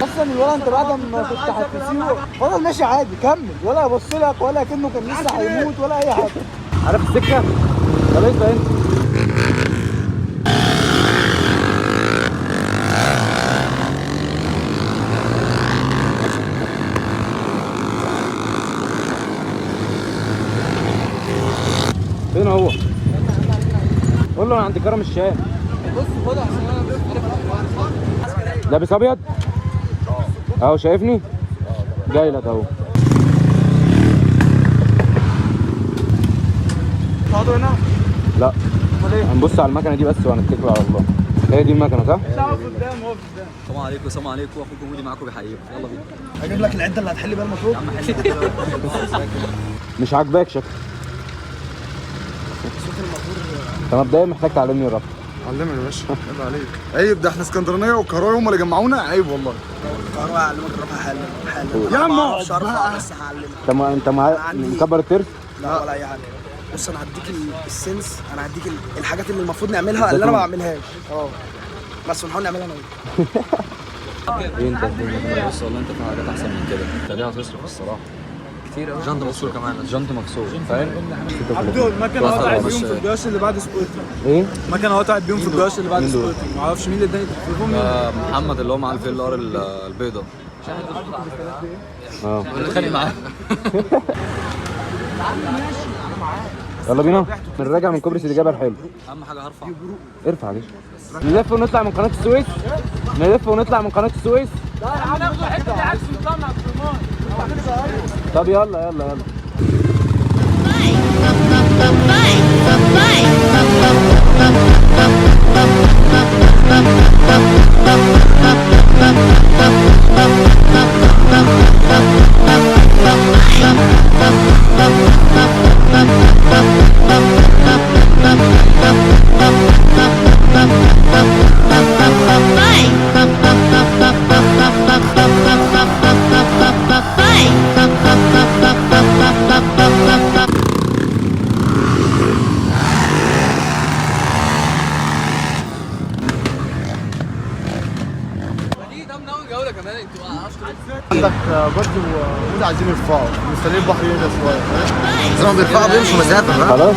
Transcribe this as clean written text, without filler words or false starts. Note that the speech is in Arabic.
اصلا الولد انت بعد ما كنت هتسيبه فضل ماشي عادي كمل، ولا يبص لك ولا كأنه كان لسه هيموت ولا اي حاجه. عارف السكه؟ خلاص بقى انت فين هو؟ قول له انا عند كرم الشام. بص خدها عشان انا مش عارف. لابس ابيض؟ اهو شايفني؟ جاي لك اهو. تقعدوا هنا؟ لا. امال ايه؟ هنبص على المكنه دي بس وهنتكل على الله. هي دي المكنه صح؟ لا اقف قدام اقف قدام. السلام عليكم. السلام عليكم، اخوكم مودي معاكم بيحييكم. يلا بينا. هجيب لك العده اللي هتحل بيها المفروض. يا عم حل. مش عاجباك شكل. انت مبدئيا محتاج تعلمني الربط. علمني يا باشا، عيب عليك. عيب، ده احنا اسكندرانيه والكهرباء هم اللي جمعونا. عيب والله. الكهرباء هعلمك الربط حالا يا عم. مش هعرف بس هعلمك. انت مكبر الترس؟ لا ولا اي حاجه. بص انا هديك السنس، انا هديك الحاجات اللي المفروض نعملها اللي انا ما بعملهاش. بس ونحاول نعملها انا وانت. ايه انت الدنيا؟ بص والله انت في حاجات احسن من كده. انت ليه هتصرف الصراحه كتير قوي. جنط مكسور كمان. جنط مكسور فاهم؟ عبدو المكنه قطعت بيهم في الجياش اللي بعد سبورتنج. ايه؟ المكنه قطعت بيهم في الجياش اللي بعد سبورتنج. ما اعرفش مين اللي اداني التليفون. محمد اللي هو معاه الفيل ار البيضاء. بتخانق معاه. يلا بينا نراجع من كوبري سيدي جابر. حلو. اهم حاجه هرفع. ارفع ليش؟ نلف ونطلع من قناه السويس. نلف ونطلع من قناه السويس. لا هناخد الحته دي عكس نطلع مع الفرمان. طب يلا يلا يلا. عندك برضه ومود عايزين يرفعوا، مستنيين البحر يهدى شويه. فاهم؟ زي ما بيرفعوا بيمشوا مسافه. خلاص.